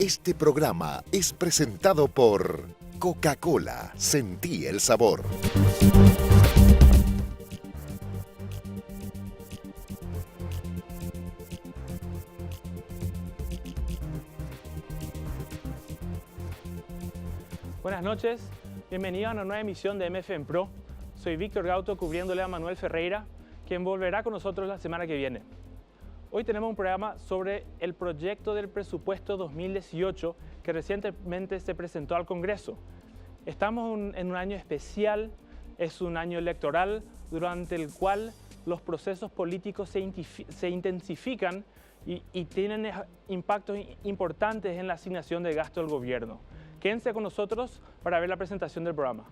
Este programa es presentado por Coca-Cola. Sentí el sabor. Buenas noches, bienvenido a una nueva emisión de MF en Pro. Soy Víctor Gauto cubriéndole a Manuel Ferreira, quien volverá con nosotros la semana que viene. Hoy tenemos un programa sobre el proyecto del presupuesto 2018 que recientemente se presentó al Congreso. Estamos en un año especial, es un año electoral durante el cual los procesos políticos se intensifican y tienen impactos importantes en la asignación de gasto del gobierno. Quédense con nosotros para ver la presentación del programa.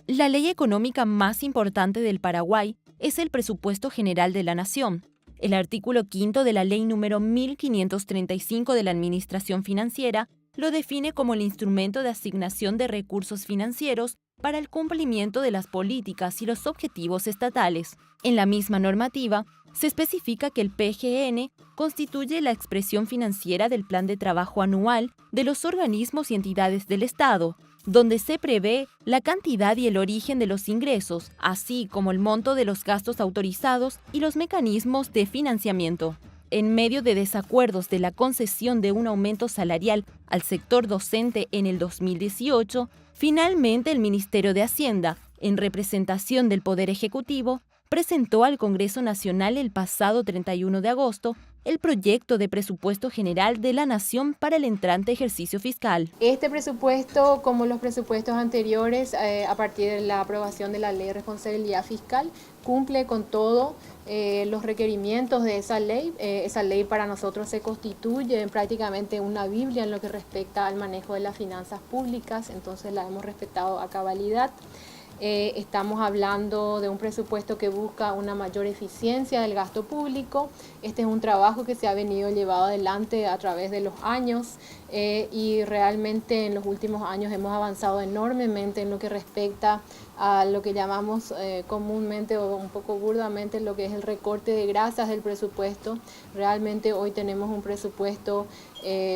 La ley económica más importante del Paraguay es el Presupuesto General de la Nación. El artículo 5 de la ley número 1535 de la Administración Financiera lo define como el instrumento de asignación de recursos financieros para el cumplimiento de las políticas y los objetivos estatales. En la misma normativa, se especifica que el PGN constituye la expresión financiera del plan de trabajo anual de los organismos y entidades del Estado, donde se prevé la cantidad y el origen de los ingresos, así como el monto de los gastos autorizados y los mecanismos de financiamiento. En medio de desacuerdos de la concesión de un aumento salarial al sector docente en el 2018, finalmente el Ministerio de Hacienda, en representación del Poder Ejecutivo, presentó al Congreso Nacional el pasado 31 de agosto el proyecto de presupuesto general de la Nación para el entrante ejercicio fiscal. Este presupuesto, como los presupuestos anteriores, a partir de la aprobación de la Ley de Responsabilidad Fiscal, cumple con todos los requerimientos de esa ley. Esa ley para nosotros se constituye prácticamente una Biblia en lo que respecta al manejo de las finanzas públicas, entonces la hemos respetado a cabalidad. Estamos hablando de un presupuesto que busca una mayor eficiencia del gasto público. Este es un trabajo que se ha venido llevado adelante a través de los años y realmente en los últimos años hemos avanzado enormemente en lo que respecta a lo que llamamos comúnmente o un poco burdamente lo que es el recorte de grasas del presupuesto. Realmente hoy tenemos un presupuesto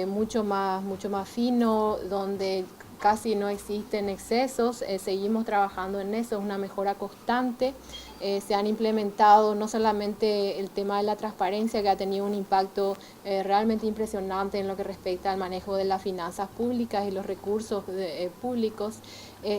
mucho más fino, donde casi no existen excesos, seguimos trabajando en eso, es una mejora constante. Se han implementado no solamente el tema de la transparencia, que ha tenido un impacto realmente impresionante en lo que respecta al manejo de las finanzas públicas y los recursos públicos,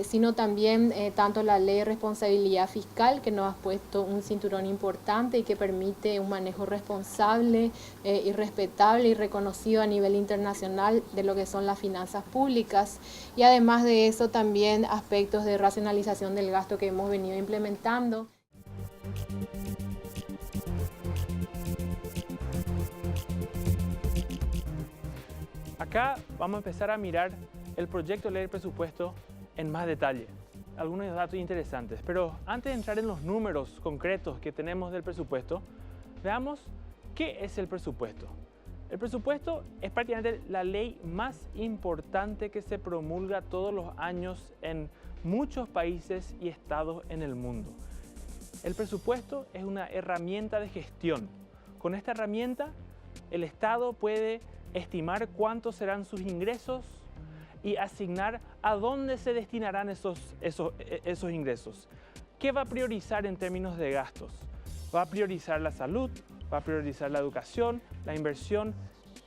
sino también tanto la ley de responsabilidad fiscal, que nos ha puesto un cinturón importante y que permite un manejo responsable y respetable y reconocido a nivel internacional de lo que son las finanzas públicas. Y además de eso también aspectos de racionalización del gasto que hemos venido implementando. Acá vamos a empezar a mirar el proyecto de ley del presupuesto en más detalle. Algunos datos interesantes, pero antes de entrar en los números concretos que tenemos del presupuesto, veamos qué es el presupuesto. El presupuesto es prácticamente la ley más importante que se promulga todos los años en muchos países y estados en el mundo. El presupuesto es una herramienta de gestión. Con esta herramienta, el Estado puede estimar cuántos serán sus ingresos y asignar a dónde se destinarán esos ingresos. ¿Qué va a priorizar en términos de gastos? Va a priorizar la salud, va a priorizar la educación, la inversión.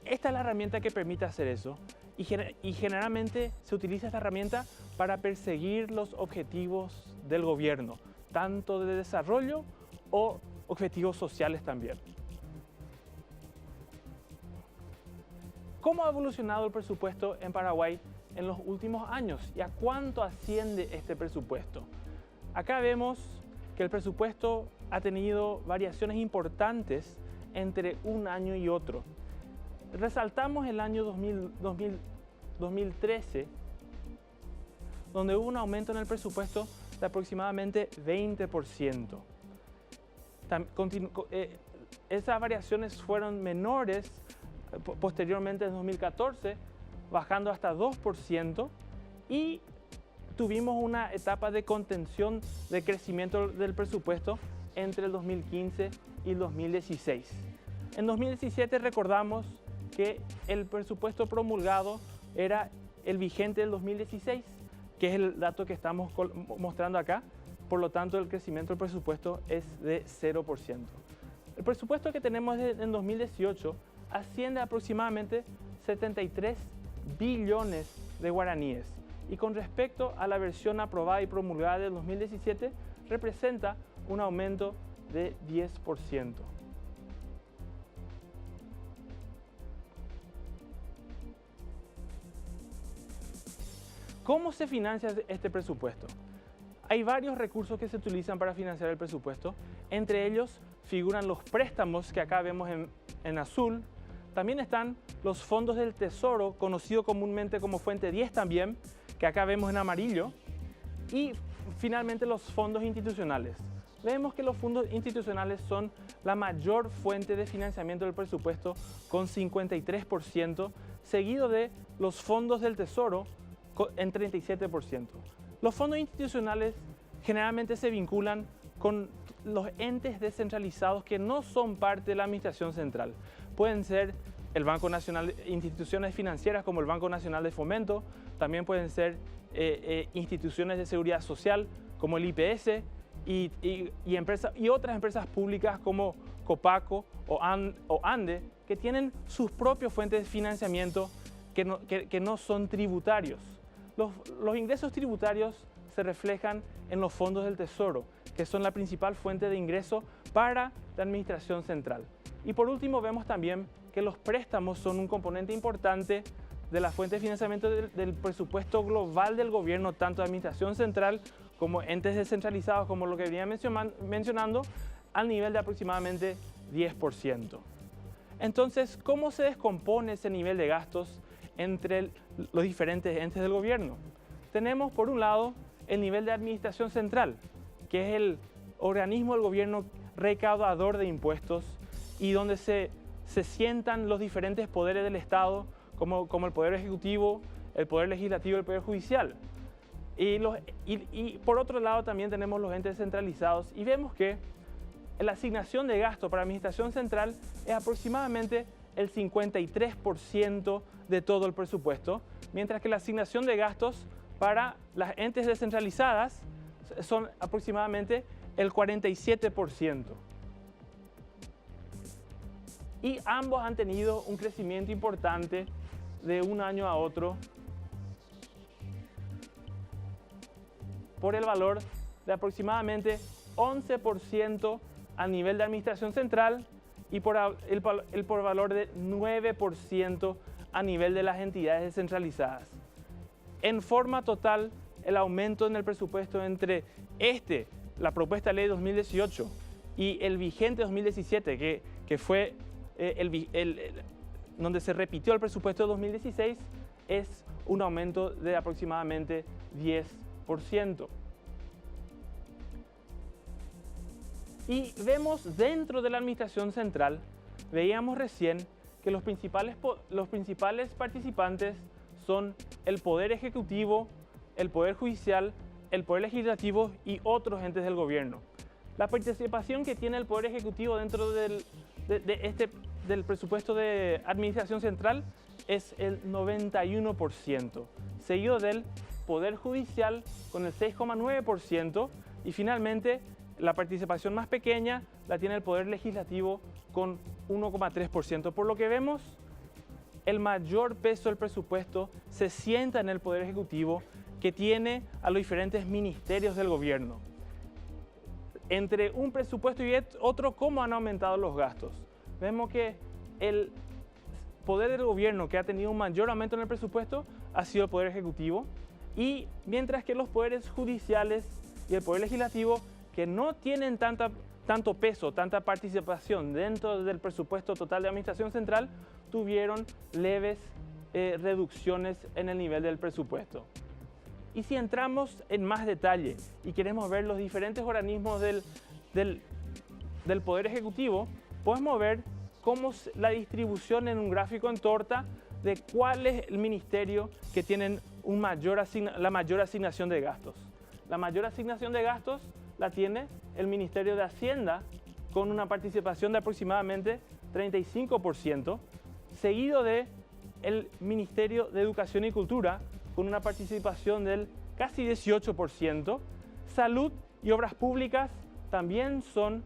Esta es la herramienta que permite hacer eso y generalmente se utiliza esta herramienta para perseguir los objetivos del gobierno, tanto de desarrollo o objetivos sociales también. ¿Cómo ha evolucionado el presupuesto en Paraguay en los últimos años y a cuánto asciende este presupuesto? Acá vemos que el presupuesto ha tenido variaciones importantes entre un año y otro. Resaltamos el año 2013, donde hubo un aumento en el presupuesto de aproximadamente 20%. Esas variaciones fueron menores posteriormente en 2014, bajando hasta 2%, y tuvimos una etapa de contención de crecimiento del presupuesto entre el 2015 y el 2016. En 2017 recordamos que el presupuesto promulgado era el vigente del 2016, que es el dato que estamos mostrando acá. Por lo tanto, el crecimiento del presupuesto es de 0%. El presupuesto que tenemos en 2018 asciende a aproximadamente 73 billones de guaraníes y con respecto a la versión aprobada y promulgada del 2017 representa un aumento de 10%. ¿Cómo se financia este presupuesto? Hay varios recursos que se utilizan para financiar el presupuesto. Entre ellos figuran los préstamos que acá vemos en azul. También están los fondos del Tesoro, conocido comúnmente como Fuente 10 también, que acá vemos en amarillo. Y finalmente los fondos institucionales. Vemos que los fondos institucionales son la mayor fuente de financiamiento del presupuesto con 53%, seguido de los fondos del Tesoro en 37%. Los fondos institucionales generalmente se vinculan con los entes descentralizados que no son parte de la administración central. Pueden ser el Banco Nacional, instituciones financieras como el Banco Nacional de Fomento, también pueden ser instituciones de seguridad social como el IPS y otras empresas públicas como Copaco o ANDE, que tienen sus propias fuentes de financiamiento que no son tributarios. Los ingresos tributarios se reflejan en los fondos del Tesoro, que son la principal fuente de ingreso para la administración central. Y por último vemos también que los préstamos son un componente importante de la fuente de financiamiento del presupuesto global del gobierno, tanto de administración central como entes descentralizados, como lo que venía mencionando, al nivel de aproximadamente 10%. Entonces, ¿cómo se descompone ese nivel de gastos entre los diferentes entes del gobierno? Tenemos, por un lado, el nivel de administración central, que es el organismo del gobierno recaudador de impuestos y donde se sientan los diferentes poderes del Estado, como el Poder Ejecutivo, el Poder Legislativo y el Poder Judicial. Y por otro lado también tenemos los entes descentralizados y vemos que la asignación de gasto para administración central es aproximadamente el 53% de todo el presupuesto, mientras que la asignación de gastos para las entes descentralizadas son aproximadamente el 47%. Y ambos han tenido un crecimiento importante de un año a otro por el valor de aproximadamente 11% a nivel de administración central y por valor de 9% a nivel de las entidades descentralizadas. En forma total, el aumento en el presupuesto entre la propuesta de ley 2018 y el vigente 2017, que fue donde se repitió el presupuesto de 2016, es un aumento de aproximadamente 10%. Y vemos dentro de la administración central, veíamos recién que los principales participantes son el Poder Ejecutivo, el Poder Judicial, el Poder Legislativo y otros entes del gobierno. La participación que tiene el Poder Ejecutivo dentro del presupuesto de administración central es el 91%, seguido del Poder Judicial con el 6,9% y finalmente la participación más pequeña la tiene el Poder Legislativo con 1,3%. Por lo que vemos, el mayor peso del presupuesto se sienta en el Poder Ejecutivo, que tiene a los diferentes ministerios del gobierno. Entre un presupuesto y otro, ¿cómo han aumentado los gastos? Vemos que el poder del gobierno que ha tenido un mayor aumento en el presupuesto ha sido el Poder Ejecutivo, y mientras que los poderes judiciales y el Poder Legislativo, que no tienen tanto peso, tanta participación dentro del presupuesto total de administración central, tuvieron leves reducciones en el nivel del presupuesto. Y si entramos en más detalle y queremos ver los diferentes organismos del Poder Ejecutivo, podemos ver cómo la distribución en un gráfico en torta de cuál es el ministerio que tienen la mayor asignación de gastos. La mayor asignación de gastos la tiene el Ministerio de Hacienda con una participación de aproximadamente 35%, seguido de el Ministerio de Educación y Cultura con una participación del casi 18%. Salud y obras públicas también son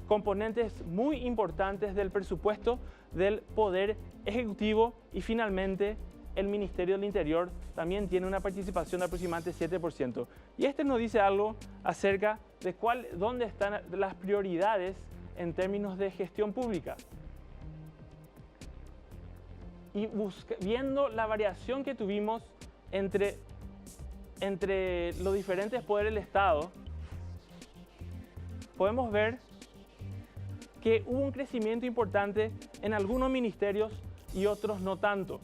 componentes muy importantes del presupuesto del Poder Ejecutivo y finalmente el Ministerio del Interior también tiene una participación de aproximadamente 7%. Y este nos dice algo acerca de dónde están las prioridades en términos de gestión pública. Y viendo la variación que tuvimos entre los diferentes poderes del Estado, podemos ver que hubo un crecimiento importante en algunos ministerios y otros no tanto.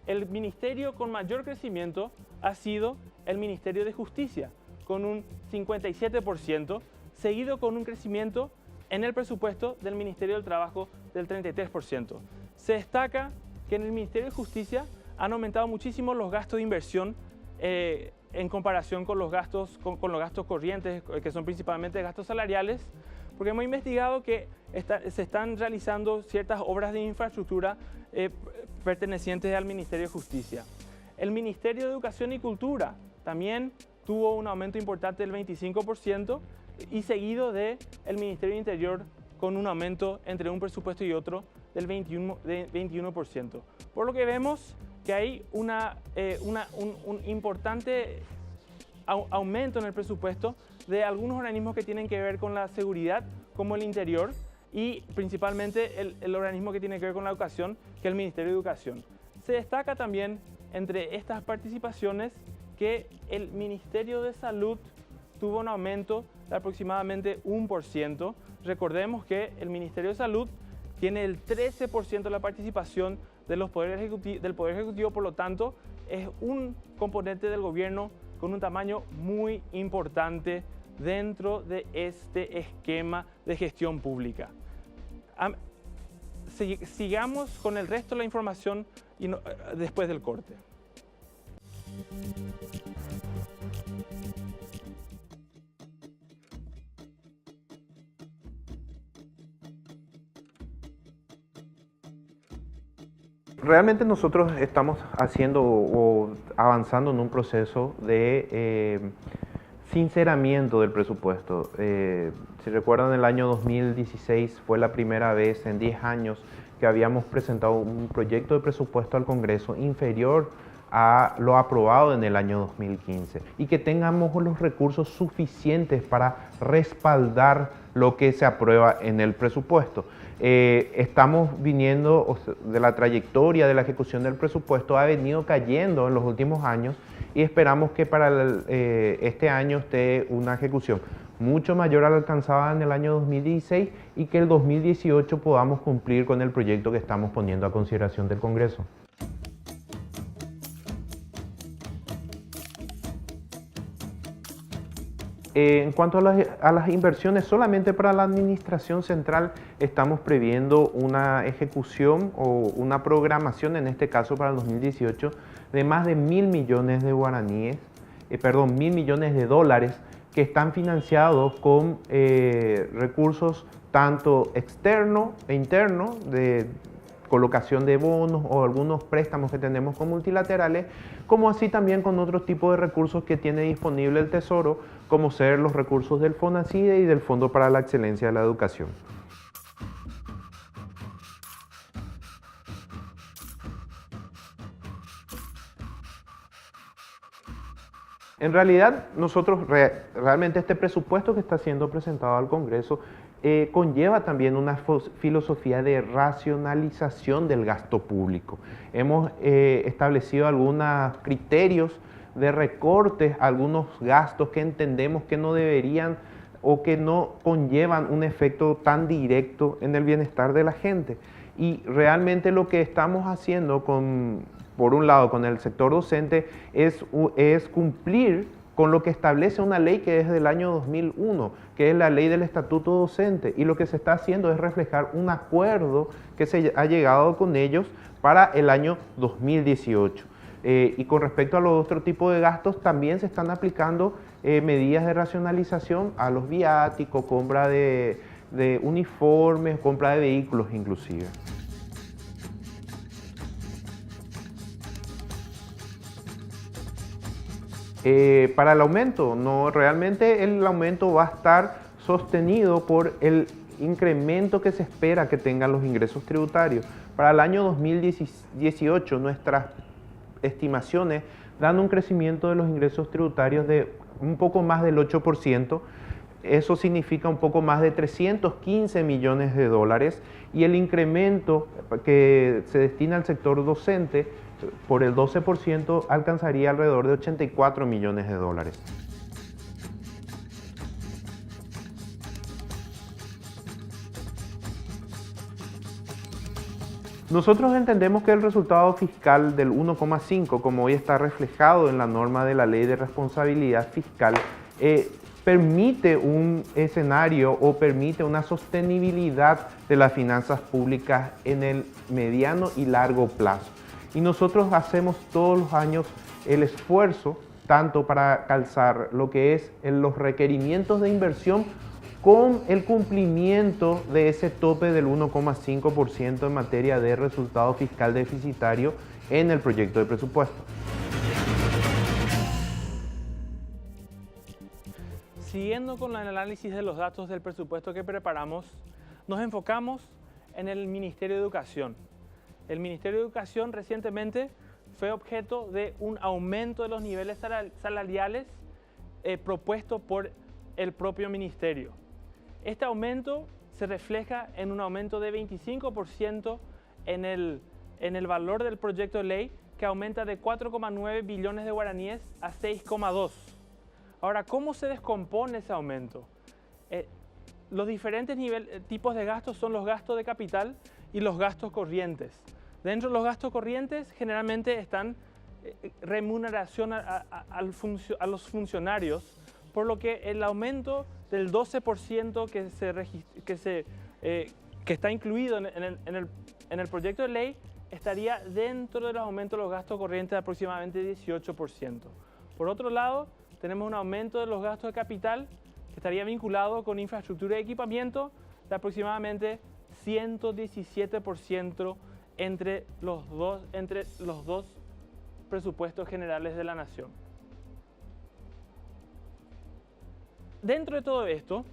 El ministerio con mayor crecimiento ha sido el Ministerio de Justicia, con un 57%, seguido con un crecimiento en el presupuesto del Ministerio del Trabajo del 33%. Se destaca que en el Ministerio de Justicia han aumentado muchísimo los gastos de inversión en comparación con los gastos corrientes, que son principalmente gastos salariales, porque hemos investigado que se están realizando ciertas obras de infraestructura pertenecientes al Ministerio de Justicia. El Ministerio de Educación y Cultura también tuvo un aumento importante del 25% y seguido del Ministerio de Interior con un aumento entre un presupuesto y otro del 21%. Por lo que vemos que hay un importante aumento en el presupuesto de algunos organismos que tienen que ver con la seguridad, como el Interior, y principalmente el organismo que tiene que ver con la educación, que es el Ministerio de Educación. Se destaca también entre estas participaciones que el Ministerio de Salud tuvo un aumento de aproximadamente 1%. Recordemos que el Ministerio de Salud tiene el 13% de la participación del Poder Ejecutivo, por lo tanto, es un componente del gobierno con un tamaño muy importante dentro de este esquema de gestión pública. Sigamos con el resto de la información después del corte. Realmente nosotros estamos haciendo o avanzando en un proceso de sinceramiento del presupuesto. Si recuerdan, el año 2016 fue la primera vez en 10 años que habíamos presentado un proyecto de presupuesto al Congreso inferior a lo aprobado en el año 2015 y que tengamos los recursos suficientes para respaldar lo que se aprueba en el presupuesto. Estamos viniendo de la trayectoria de la ejecución del presupuesto, ha venido cayendo en los últimos años y esperamos que para este año esté una ejecución mucho mayor a la alcanzada en el año 2016 y que el 2018 podamos cumplir con el proyecto que estamos poniendo a consideración del Congreso. En cuanto a las inversiones, solamente para la administración central estamos previendo una ejecución o una programación, en este caso para el 2018, de más de 1.000 millones de guaraníes, 1.000 millones de dólares que están financiados con recursos tanto externos e internos, de colocación de bonos o algunos préstamos que tenemos con multilaterales, como así también con otros tipos de recursos que tiene disponible el Tesoro, como ser los recursos del FONACIDE y del Fondo para la Excelencia de la Educación. En realidad, nosotros realmente este presupuesto que está siendo presentado al Congreso conlleva también una filosofía de racionalización del gasto público. Hemos establecido algunos criterios de recortes, algunos gastos que entendemos que no deberían o que no conllevan un efecto tan directo en el bienestar de la gente. Y realmente lo que estamos haciendo por un lado, con el sector docente, es cumplir con lo que establece una ley que es del año 2001, que es la ley del Estatuto Docente, y lo que se está haciendo es reflejar un acuerdo que se ha llegado con ellos para el año 2018. Y con respecto a los otros tipos de gastos, también se están aplicando medidas de racionalización a los viáticos, compra de uniformes, compra de vehículos inclusive. Para el aumento, no, realmente el aumento va a estar sostenido por el incremento que se espera que tengan los ingresos tributarios. Para el año 2018, nuestras estimaciones dan un crecimiento de los ingresos tributarios de un poco más del 8%. Eso significa un poco más de 315 millones de dólares, y el incremento que se destina al sector docente por el 12% alcanzaría alrededor de 84 millones de dólares. Nosotros entendemos que el resultado fiscal del 1,5, como hoy está reflejado en la norma de la Ley de Responsabilidad Fiscal, permite un escenario o permite una sostenibilidad de las finanzas públicas en el mediano y largo plazo. Y nosotros hacemos todos los años el esfuerzo tanto para calzar lo que es los requerimientos de inversión con el cumplimiento de ese tope del 1,5% en materia de resultado fiscal deficitario en el proyecto de presupuesto. Siguiendo con el análisis de los datos del presupuesto que preparamos, nos enfocamos en el Ministerio de Educación. El Ministerio de Educación recientemente fue objeto de un aumento de los niveles salariales propuesto por el propio Ministerio. Este aumento se refleja en un aumento de 25% en el valor del proyecto de ley, que aumenta de 4,9 billones de guaraníes a 6,2. Ahora, ¿cómo se descompone ese aumento? Los diferentes tipos de gastos son los gastos de capital y los gastos corrientes. Dentro de los gastos corrientes generalmente están remuneración a los funcionarios, por lo que el aumento del 12% que está incluido en el proyecto de ley estaría dentro del aumento de los gastos corrientes de aproximadamente 18%. Por otro lado, tenemos un aumento de los gastos de capital que estaría vinculado con infraestructura y equipamiento de aproximadamente 117% entre los dos presupuestos generales de la nación. Dentro de todo esto,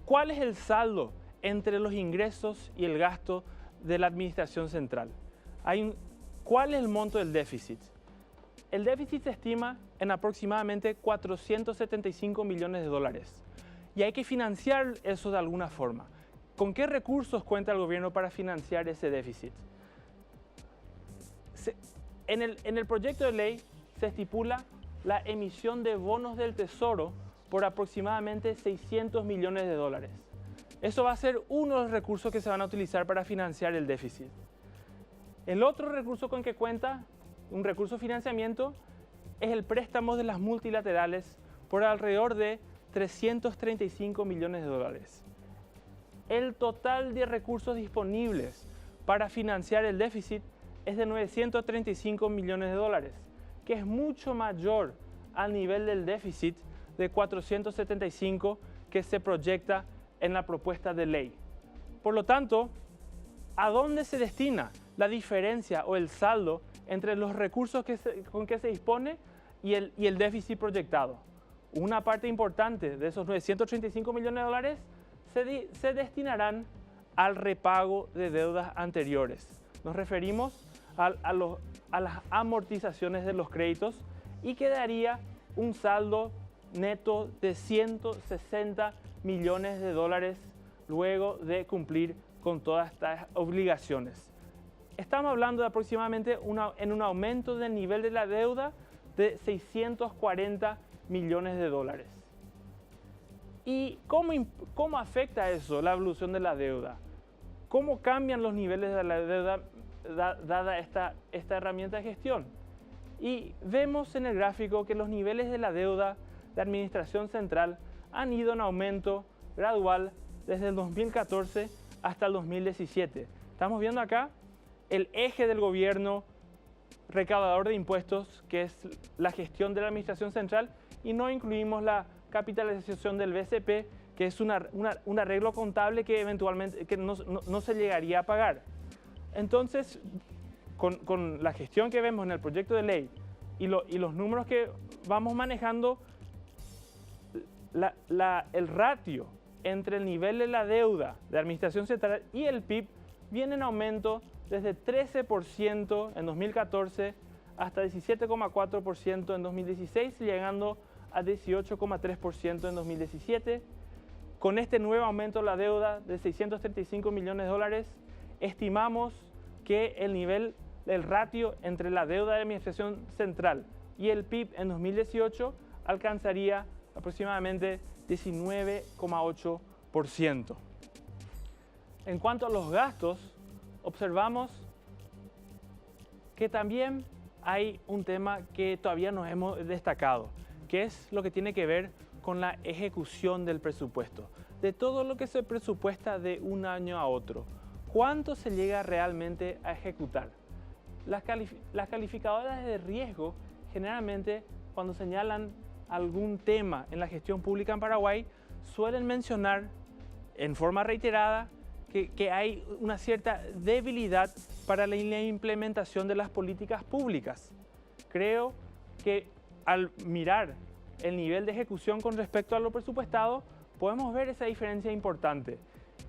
¿cuál es el saldo entre los ingresos y el gasto de la administración central? ¿Cuál es el monto del déficit? El déficit se estima en aproximadamente 475 millones de dólares y hay que financiar eso de alguna forma. ¿Con qué recursos cuenta el gobierno para financiar ese déficit? En el proyecto de ley se estipula la emisión de bonos del Tesoro por aproximadamente 600 millones de dólares. Eso va a ser uno de los recursos que se van a utilizar para financiar el déficit. El otro recurso con que cuenta, un recurso de financiamiento, es el préstamo de las multilaterales por alrededor de 335 millones de dólares. El total de recursos disponibles para financiar el déficit es de 935 millones de dólares, que es mucho mayor al nivel del déficit de 475 que se proyecta en la propuesta de ley. Por lo tanto, ¿a dónde se destina la diferencia o el saldo entre los recursos con que se dispone y el déficit proyectado? Una parte importante de esos 935 millones de dólares se destinarán al repago de deudas anteriores. Nos referimos a las amortizaciones de los créditos y quedaría un saldo neto de 160 millones de dólares luego de cumplir con todas estas obligaciones. Estamos hablando de aproximadamente en un aumento del nivel de la deuda de 640 millones de dólares. ¿Y cómo afecta eso la evolución de la deuda? ¿Cómo cambian los niveles de la deuda dada esta herramienta de gestión? Y vemos en el gráfico que los niveles de la deuda de administración central han ido en aumento gradual desde el 2014 hasta el 2017. Estamos viendo acá el eje del gobierno recaudador de impuestos, que es la gestión de la Administración Central, y no incluimos la capitalización del BCP, que es un arreglo contable que eventualmente no se llegaría a pagar. Entonces, con la gestión que vemos en el proyecto de ley y los números que vamos manejando, el ratio entre el nivel de la deuda de la Administración Central y el PIB viene en aumento desde 13% en 2014 hasta 17,4% en 2016, llegando a 18,3% en 2017. Con este nuevo aumento de la deuda de 635 millones de dólares, estimamos que el ratio entre la deuda de la Administración Central y el PIB en 2018 alcanzaría aproximadamente 19,8%. En cuanto a los gastos, observamos que también hay un tema que todavía no hemos destacado, que es lo que tiene que ver con la ejecución del presupuesto. De todo lo que se presupuesta de un año a otro, ¿cuánto se llega realmente a ejecutar? Las calificadoras de riesgo generalmente, cuando señalan algún tema en la gestión pública en Paraguay, suelen mencionar en forma reiterada que hay una cierta debilidad para la implementación de las políticas públicas. Creo que al mirar el nivel de ejecución con respecto a lo presupuestado, podemos ver esa diferencia importante.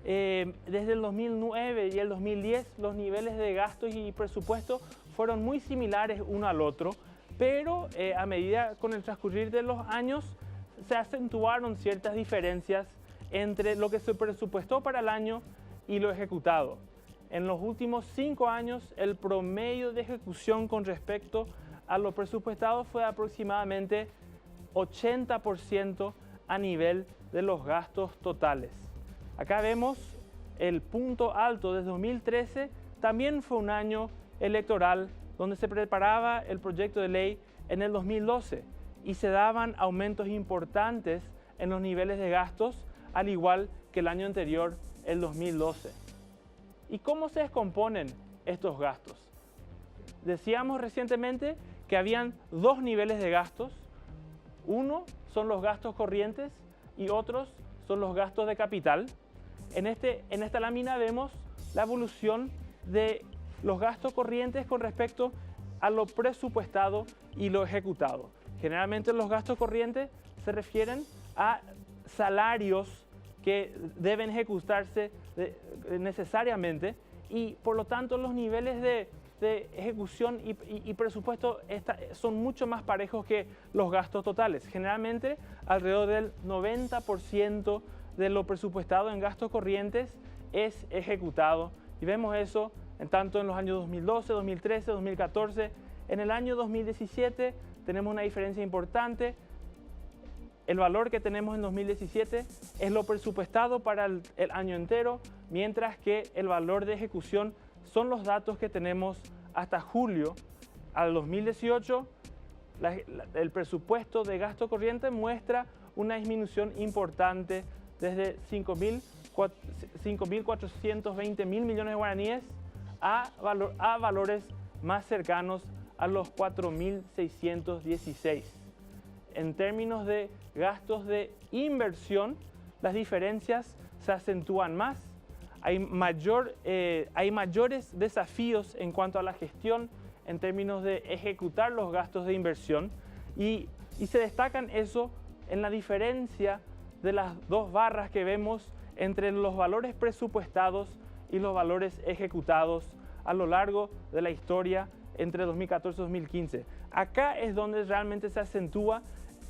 Desde el 2009 y el 2010, los niveles de gastos y presupuesto fueron muy similares uno al otro, pero a medida con el transcurrir de los años se acentuaron ciertas diferencias entre lo que se presupuestó para el año y lo ejecutado. En los últimos 5 años, el promedio de ejecución con respecto a lo presupuestado fue aproximadamente 80% a nivel de los gastos totales. Acá vemos el punto alto de 2013, también fue un año electoral donde se preparaba el proyecto de ley en el 2012 y se daban aumentos importantes en los niveles de gastos, al igual que el año anterior, el 2012. ¿Y cómo se descomponen estos gastos? Decíamos recientemente que habían 2 niveles de gastos. Uno son los gastos corrientes y otros son los gastos de capital. En esta lámina vemos la evolución de los gastos corrientes con respecto a lo presupuestado y lo ejecutado. Generalmente los gastos corrientes se refieren a salarios que deben ejecutarse necesariamente y por lo tanto los niveles de ejecución y presupuesto son mucho más parejos que los gastos totales. Generalmente alrededor del 90% de lo presupuestado en gastos corrientes es ejecutado y vemos eso tanto en los años 2012, 2013, 2014. En el año 2017 tenemos una diferencia importante. El valor que tenemos en 2017 es lo presupuestado para el año entero, mientras que el valor de ejecución son los datos que tenemos hasta julio al 2018. El presupuesto de gasto corriente muestra una disminución importante desde 5.420 mil millones de guaraníes a valores más cercanos a los 4.616. En términos de gastos de inversión, las diferencias se acentúan más. Hay mayores desafíos en cuanto a la gestión en términos de ejecutar los gastos de inversión y se destacan eso en la diferencia de las 2 barras que vemos entre los valores presupuestados y los valores ejecutados a lo largo de la historia entre 2014 y 2015. Acá es donde realmente se acentúa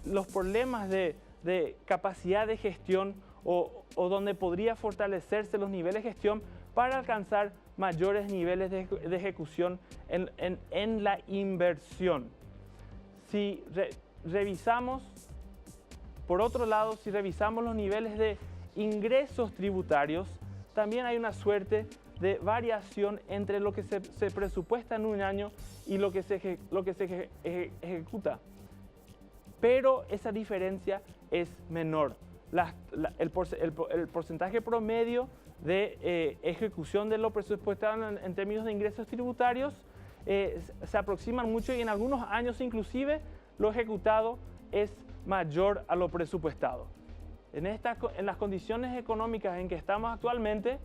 los problemas de capacidad de gestión o donde podría fortalecerse los niveles de gestión para alcanzar mayores niveles de ejecución en la inversión. Si revisamos, por otro lado, si revisamos los niveles de ingresos tributarios, también hay una suerte de variación entre lo que se presupuesta en un año y lo que se ejecuta. Pero esa diferencia es menor. El porcentaje promedio de ejecución de lo presupuestado en términos de ingresos tributarios se aproximan mucho y en algunos años inclusive lo ejecutado es mayor a lo presupuestado. En las condiciones económicas en que estamos actualmente,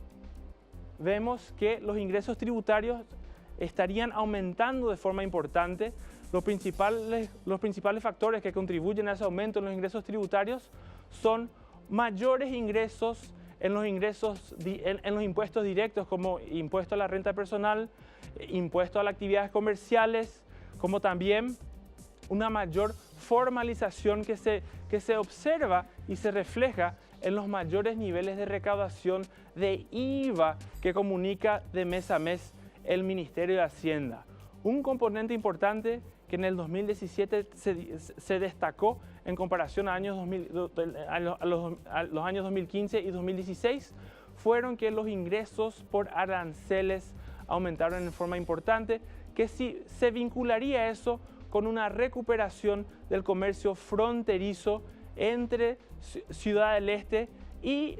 vemos que los ingresos tributarios estarían aumentando de forma importante. Los principales factores que contribuyen a ese aumento en los ingresos tributarios son mayores ingresos en los impuestos directos, como impuesto a la renta personal, impuesto a las actividades comerciales, como también una mayor formalización que se observa y se refleja en los mayores niveles de recaudación de IVA que comunica de mes a mes el Ministerio de Hacienda. Un componente importante que en el 2017 se destacó en comparación a los años 2015 y 2016 fueron que los ingresos por aranceles aumentaron en forma importante, que sí se vincularía eso con una recuperación del comercio fronterizo entre Ciudad del Este y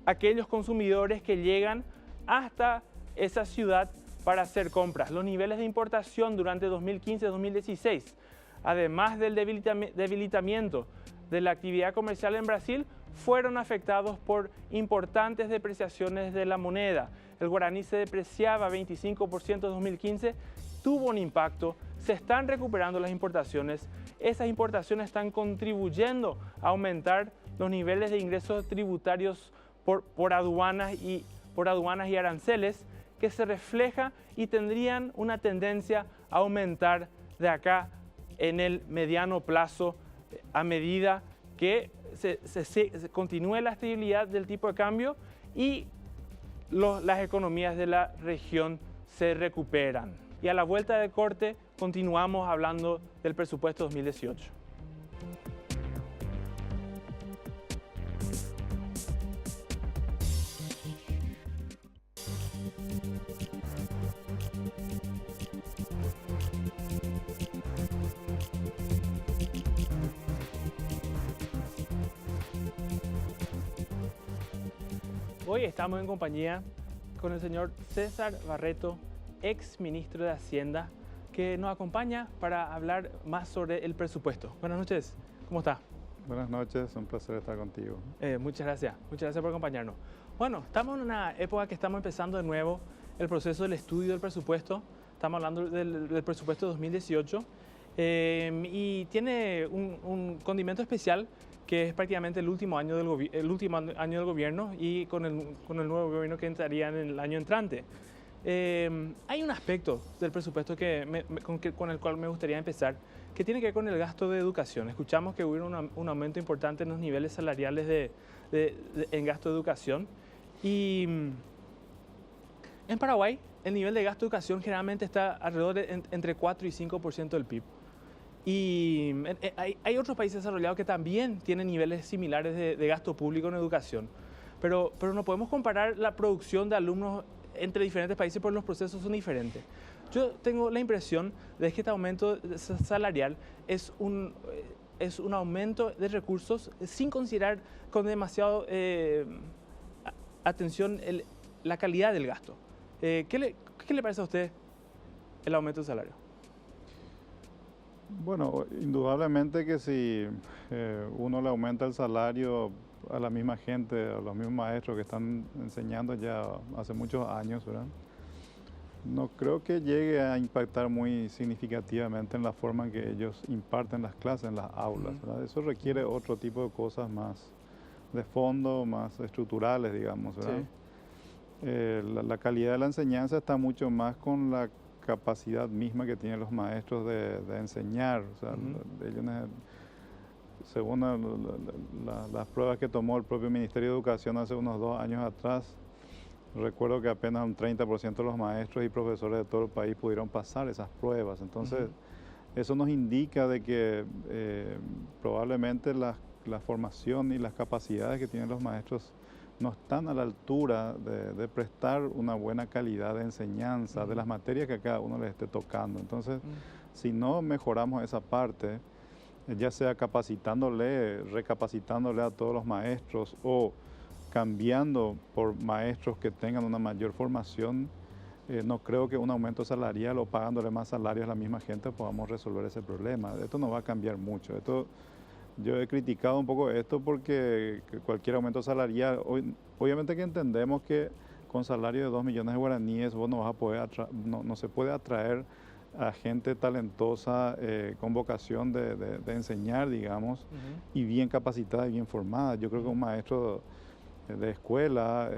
aquellos consumidores que llegan hasta esa ciudad para hacer compras. Los niveles de importación durante 2015-2016, además del debilitamiento de la actividad comercial en Brasil, fueron afectados por importantes depreciaciones de la moneda. El guaraní se depreciaba 25% en 2015, tuvo un impacto, se están recuperando las importaciones. Esas importaciones están contribuyendo a aumentar los niveles de ingresos tributarios por aduanas y aranceles, que se refleja y tendrían una tendencia a aumentar de acá en el mediano plazo a medida que se continúe la estabilidad del tipo de cambio y las economías de la región se recuperan. Y a la vuelta de corte continuamos hablando del presupuesto 2018. Hoy estamos en compañía con el señor César Barreto, ex ministro de Hacienda, que nos acompaña para hablar más sobre el presupuesto. Buenas noches, ¿cómo está? Buenas noches, un placer estar contigo. Muchas gracias por acompañarnos. Bueno, estamos en una época que estamos empezando de nuevo el proceso del estudio del presupuesto. Estamos hablando del presupuesto 2018 y tiene un condimento especial que es prácticamente el último año del gobierno y con el nuevo gobierno que entraría en el año entrante. Hay un aspecto del presupuesto con el cual me gustaría empezar, que tiene que ver con el gasto de educación. Escuchamos que hubo un aumento importante en los niveles salariales en gasto de educación. Y en Paraguay, el nivel de gasto de educación generalmente está alrededor de entre 4 y 5% del PIB. Y hay otros países desarrollados que también tienen niveles similares de gasto público en educación. Pero no podemos comparar la producción de alumnos entre diferentes países porque los procesos son diferentes. Yo tengo la impresión de que este aumento salarial es un aumento de recursos sin considerar con demasiado atención la calidad del gasto. ¿Qué le parece a usted el aumento del salario? Bueno, indudablemente que si uno le aumenta el salario a la misma gente, a los mismos maestros que están enseñando ya hace muchos años, ¿verdad? No creo que llegue a impactar muy significativamente en la forma en que ellos imparten las clases en las aulas, ¿verdad? Eso requiere otro tipo de cosas más de fondo, más estructurales, digamos, ¿verdad? Sí. La calidad de la enseñanza está mucho más con la capacidad misma que tienen los maestros de enseñar. O sea, ellos, según las pruebas que tomó el propio Ministerio de Educación hace unos 2 años atrás, recuerdo que apenas un 30% de los maestros y profesores de todo el país pudieron pasar esas pruebas. Entonces, eso nos indica de que probablemente la formación y las capacidades que tienen los maestros no están a la altura de prestar una buena calidad de enseñanza de las materias que a cada uno les esté tocando. Entonces, si no mejoramos esa parte, ya sea recapacitándole a todos los maestros o cambiando por maestros que tengan una mayor formación, no creo que un aumento salarial o pagándole más salarios a la misma gente podamos resolver ese problema. Esto no va a cambiar mucho. Yo he criticado un poco esto porque cualquier aumento salarial, obviamente que entendemos que con salario de 2 millones de guaraníes vos no vas a poder no se puede atraer a gente talentosa con vocación de enseñar, digamos, y bien capacitada y bien formada. Yo creo que un maestro de escuela,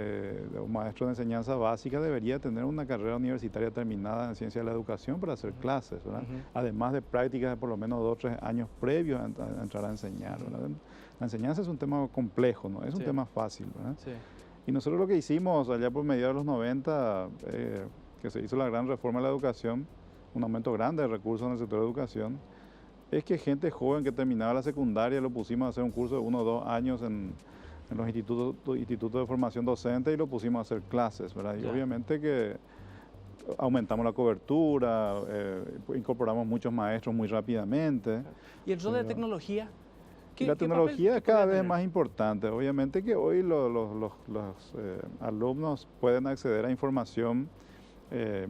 un maestro de enseñanza básica debería tener una carrera universitaria terminada en ciencia de la educación para hacer clases, ¿verdad? Además de prácticas de por lo menos 2 o 3 años previos a entrar a enseñar, ¿verdad? La enseñanza es un tema complejo, no es un tema fácil, ¿verdad? Sí. Y nosotros lo que hicimos allá por mediados de los 90, que se hizo la gran reforma de la educación, un aumento grande de recursos en el sector de educación, es que gente joven que terminaba la secundaria lo pusimos a hacer un curso de 1 o 2 años en los institutos de formación docente y lo pusimos a hacer clases, ¿verdad? Y obviamente que aumentamos la cobertura, incorporamos muchos maestros muy rápidamente. ¿Y el rol de tecnología? La tecnología es cada vez más importante. Obviamente que hoy los alumnos pueden acceder a información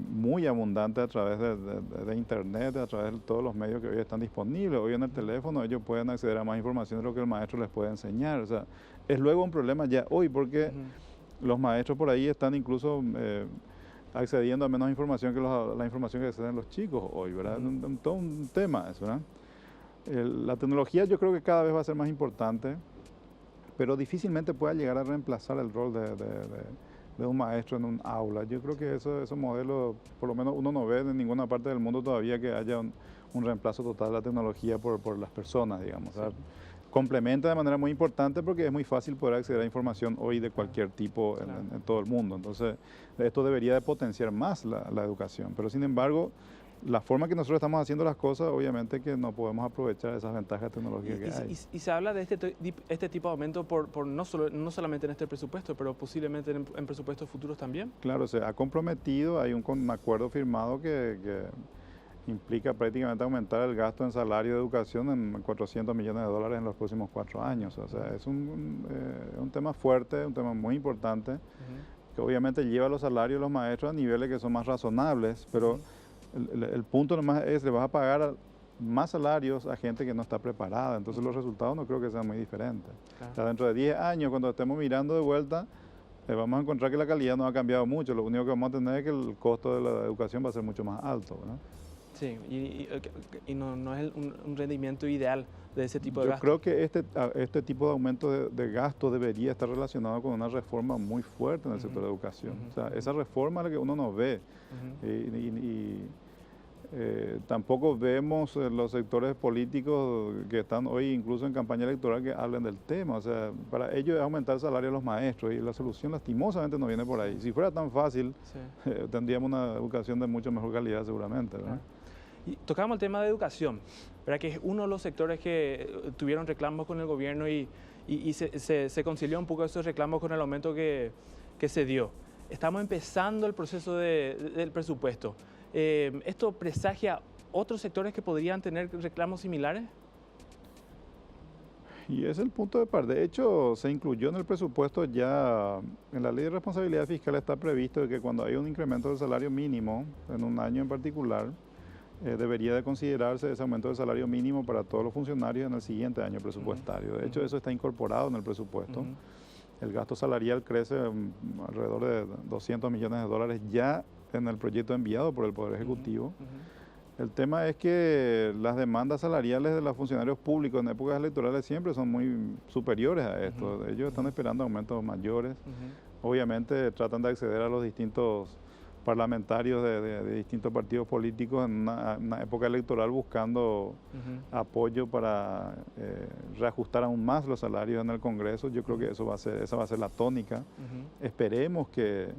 muy abundante a través de Internet, a través de todos los medios que hoy están disponibles. Hoy en el teléfono ellos pueden acceder a más información de lo que el maestro les puede enseñar. O sea, es luego un problema ya hoy porque los maestros por ahí están incluso accediendo a menos información que la información que acceden los chicos hoy, ¿verdad? Todo un tema eso, ¿verdad? La tecnología yo creo que cada vez va a ser más importante, pero difícilmente pueda llegar a reemplazar el rol de un maestro en un aula. Yo creo que esos modelos, por lo menos uno no ve en ninguna parte del mundo todavía que haya un reemplazo total de la tecnología por las personas, digamos. Sí. Complementa de manera muy importante porque es muy fácil poder acceder a información hoy de cualquier tipo en todo el mundo. Entonces, esto debería de potenciar más la educación. Pero sin embargo, la forma que nosotros estamos haciendo las cosas, obviamente que no podemos aprovechar esas ventajas tecnológicas que hay. Y se habla de este tipo de aumento no solamente en este presupuesto, pero posiblemente en presupuestos futuros también. Claro, se ha comprometido, hay un acuerdo firmado que implica prácticamente aumentar el gasto en salario de educación en 400 millones de dólares en los próximos 4 años. O sea, es un tema fuerte, un tema muy importante, que obviamente lleva los salarios de los maestros a niveles que son más razonables, pero el punto nomás es, le vas a pagar más salarios a gente que no está preparada, entonces los resultados no creo que sean muy diferentes. Claro. O sea, dentro de 10 años, cuando estemos mirando de vuelta, vamos a encontrar que la calidad no ha cambiado mucho, lo único que vamos a tener es que el costo de la educación va a ser mucho más alto, ¿verdad? Sí, y no es un rendimiento ideal de ese tipo de gasto. Yo creo que este tipo de aumento de gasto debería estar relacionado con una reforma muy fuerte en el sector de educación. O sea, esa reforma es la que uno no ve. Tampoco vemos los sectores políticos que están hoy incluso en campaña electoral que hablen del tema. O sea, para ellos es aumentar el salario de los maestros y la solución lastimosamente no viene por ahí. Si fuera tan fácil, tendríamos una educación de mucho mejor calidad seguramente, ¿verdad? Y tocamos el tema de educación, ¿verdad? Que es uno de los sectores que tuvieron reclamos con el gobierno y se concilió un poco esos reclamos con el aumento que se dio. Estamos empezando el proceso del presupuesto. ¿Esto presagia otros sectores que podrían tener reclamos similares? Y es el punto de partida. De hecho, se incluyó en el presupuesto ya, en la ley de responsabilidad fiscal está previsto que cuando hay un incremento del salario mínimo en un año en particular, debería de considerarse ese aumento del salario mínimo para todos los funcionarios en el siguiente año presupuestario. De hecho, eso está incorporado en el presupuesto. El gasto salarial crece alrededor de 200 millones de dólares ya en el proyecto enviado por el Poder Ejecutivo. El tema es que las demandas salariales de los funcionarios públicos en épocas electorales siempre son muy superiores a esto. Ellos están esperando aumentos mayores. Obviamente tratan de acceder a los distintos parlamentarios de distintos partidos políticos en una época electoral buscando apoyo para reajustar aún más los salarios en el Congreso. Yo creo que esa va a ser la tónica. Esperemos que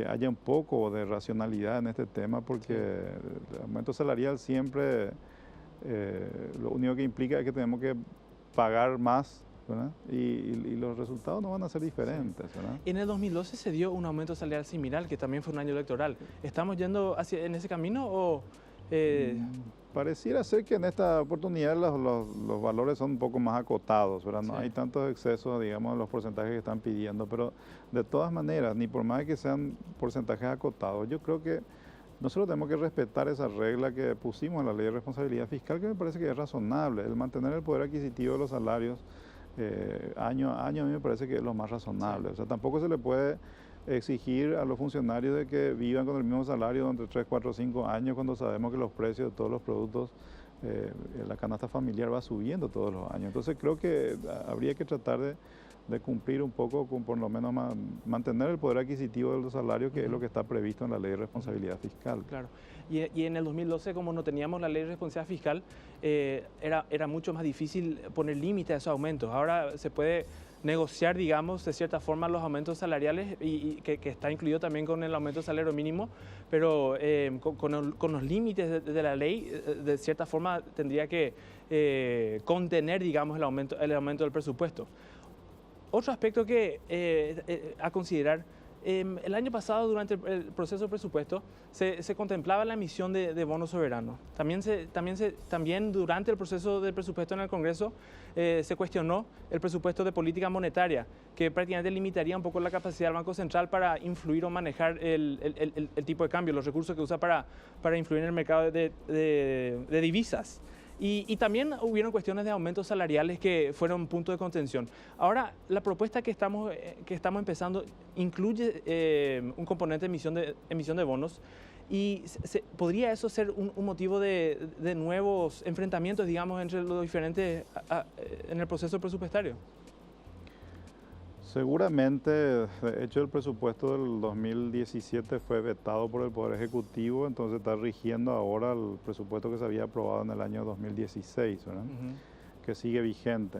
haya un poco de racionalidad en este tema porque el aumento salarial siempre lo único que implica es que tenemos que pagar más, ¿verdad? Y los resultados no van a ser diferentes, ¿verdad? En el 2012 se dio un aumento salarial similar, que también fue un año electoral. ¿Estamos yendo en ese camino o Pareciera ser que en esta oportunidad los valores son un poco más acotados, ¿verdad? No Sí. hay tantos excesos, digamos, en los porcentajes que están pidiendo, pero de todas maneras, ni por más que sean porcentajes acotados, yo creo que nosotros tenemos que respetar esa regla que pusimos en la Ley de Responsabilidad Fiscal, que me parece que es razonable. El mantener el poder adquisitivo de los salarios año a año a mí me parece que es lo más razonable. Sí. O sea, tampoco se le puede exigir a los funcionarios de que vivan con el mismo salario durante 3, 4, 5 años cuando sabemos que los precios de todos los productos, la canasta familiar va subiendo todos los años. Entonces creo que habría que tratar de cumplir un poco con por lo menos mantener el poder adquisitivo de los salarios, que es lo que está previsto en la Ley de Responsabilidad Fiscal. Claro. Y en el 2012, como no teníamos la ley de responsabilidad fiscal, era mucho más difícil poner límite a esos aumentos. Ahora se puede negociar, digamos, de cierta forma los aumentos salariales y que está incluido también con el aumento del salario mínimo, pero con los límites de la ley, de cierta forma tendría que contener, digamos, el aumento del presupuesto. Otro aspecto que a considerar, el año pasado durante el proceso de presupuesto se contemplaba la emisión de bonos soberanos. También durante el proceso de presupuesto en el Congreso se cuestionó el presupuesto de política monetaria, que prácticamente limitaría un poco la capacidad del Banco Central para influir o manejar el tipo de cambio, los recursos que usa para influir en el mercado de divisas. Y también hubieron cuestiones de aumentos salariales que fueron punto de contención. Ahora, la propuesta que estamos empezando incluye un componente de emisión de bonos y ¿podría eso ser un motivo de nuevos enfrentamientos, digamos, entre los diferentes en el proceso presupuestario? Seguramente, de hecho, el presupuesto del 2017 fue vetado por el Poder Ejecutivo, entonces está rigiendo ahora el presupuesto que se había aprobado en el año 2016, ¿verdad? Que sigue vigente.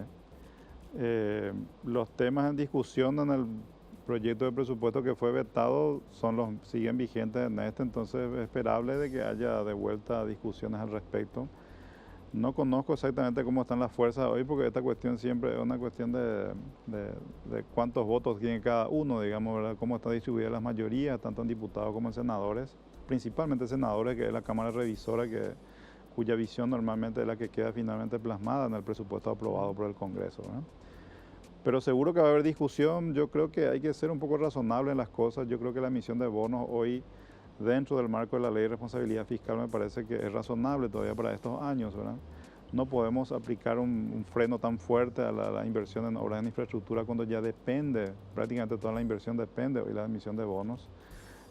Los temas en discusión en el proyecto de presupuesto que fue vetado siguen vigentes en entonces es esperable de que haya de vuelta discusiones al respecto. No conozco exactamente cómo están las fuerzas hoy, porque esta cuestión siempre es una cuestión de cuántos votos tiene cada uno, digamos, ¿verdad? Cómo están distribuidas las mayorías, tanto en diputados como en senadores, principalmente senadores, que es la Cámara Revisora, cuya visión normalmente es la que queda finalmente plasmada en el presupuesto aprobado por el Congreso, ¿verdad? Pero seguro que va a haber discusión. Yo creo que hay que ser un poco razonable en las cosas. Yo creo que la emisión de bonos hoy, dentro del marco de la Ley de Responsabilidad Fiscal, me parece que es razonable todavía para estos años, ¿verdad? No podemos aplicar un freno tan fuerte a la inversión en obras de infraestructura cuando ya depende, prácticamente toda la inversión depende hoy de la emisión de bonos.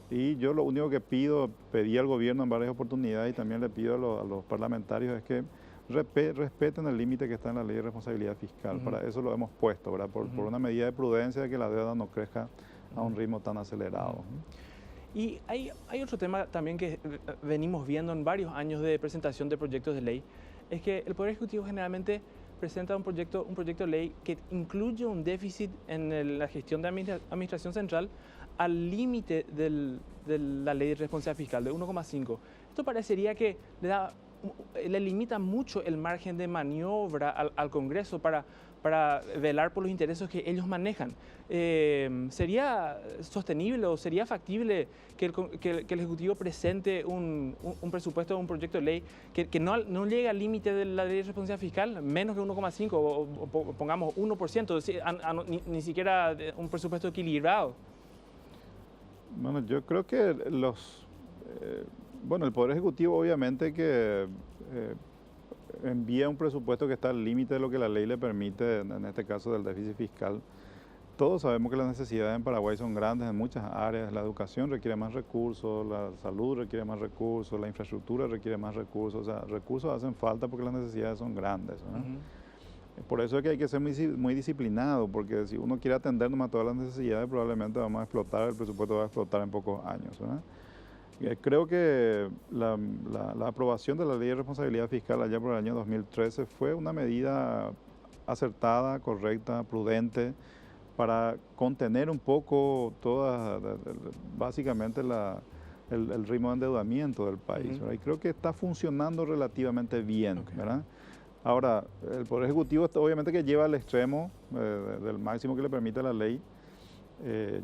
Y yo lo único que pedí al gobierno en varias oportunidades y también le pido a los parlamentarios es que respeten el límite que está en la Ley de Responsabilidad Fiscal. Para eso lo hemos puesto, ¿verdad? Por una medida de prudencia de que la deuda no crezca a un ritmo tan acelerado. Y hay otro tema también que venimos viendo en varios años de presentación de proyectos de ley, es que el Poder Ejecutivo generalmente presenta un proyecto de ley que incluye un déficit en la gestión de administración central al límite de la Ley de Responsabilidad Fiscal, de 1,5. Esto parecería que le limita mucho el margen de maniobra al Congreso para velar por los intereses que ellos manejan. ¿Sería sostenible o sería factible que el Ejecutivo presente un presupuesto o un proyecto de ley que no llegue al límite de la Ley de Responsabilidad Fiscal, menos que 1,5 o pongamos 1%, ni siquiera un presupuesto equilibrado? Bueno, yo creo que el Poder Ejecutivo obviamente que envía un presupuesto que está al límite de lo que la ley le permite, en este caso del déficit fiscal. Todos sabemos que las necesidades en Paraguay son grandes en muchas áreas. La educación requiere más recursos, la salud requiere más recursos, la infraestructura requiere más recursos. O sea, recursos hacen falta porque las necesidades son grandes, ¿no? Por eso es que hay que ser muy disciplinado, porque si uno quiere atender nomás todas las necesidades, probablemente vamos a explotar, el presupuesto va a explotar en pocos años, ¿no? Creo que la aprobación de la Ley de Responsabilidad Fiscal allá por el año 2013 fue una medida acertada, correcta, prudente, para contener un poco básicamente el ritmo de endeudamiento del país, ¿verdad? Y creo que está funcionando relativamente bien, ¿verdad? Ahora, el Poder Ejecutivo obviamente que lleva al extremo del máximo que le permite la ley,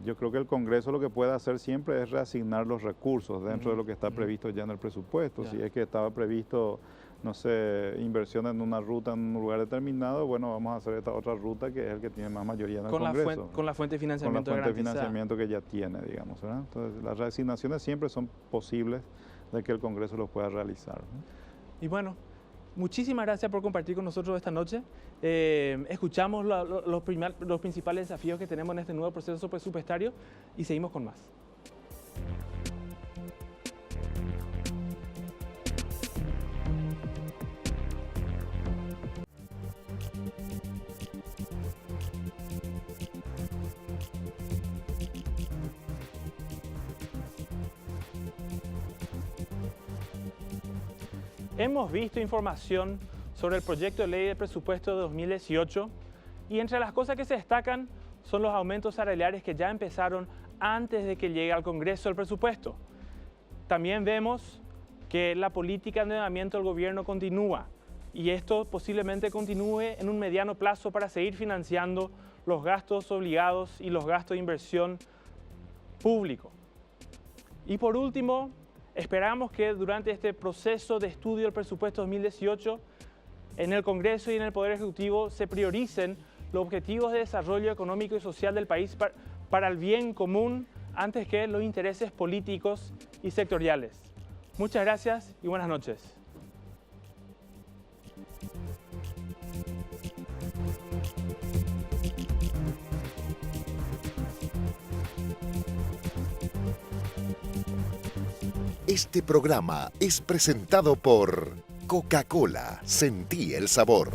Yo creo que el Congreso lo que puede hacer siempre es reasignar los recursos dentro de lo que está previsto ya en el presupuesto. Si es que estaba previsto, no sé, inversión en una ruta en un lugar determinado, bueno, vamos a hacer esta otra ruta que es el que tiene más mayoría en el Congreso. Con la fuente de financiamiento Con la fuente de garantizada. financiamiento que ya tiene, digamos, ¿verdad? Entonces, las reasignaciones siempre son posibles de que el Congreso los pueda realizar, ¿no? Y bueno, muchísimas gracias por compartir con nosotros esta noche. Escuchamos los principales desafíos que tenemos en este nuevo proceso presupuestario y seguimos con más. Hemos visto información sobre el proyecto de ley de presupuesto de 2018 y entre las cosas que se destacan son los aumentos salariales que ya empezaron antes de que llegue al Congreso el presupuesto. También vemos que la política de endeudamiento del gobierno continúa y esto posiblemente continúe en un mediano plazo para seguir financiando los gastos obligados y los gastos de inversión público. Y por último, esperamos que durante este proceso de estudio del presupuesto 2018, en el Congreso y en el Poder Ejecutivo se prioricen los objetivos de desarrollo económico y social del país para el bien común antes que los intereses políticos y sectoriales. Muchas gracias y buenas noches. Este programa es presentado por Coca-Cola. Sentí el sabor.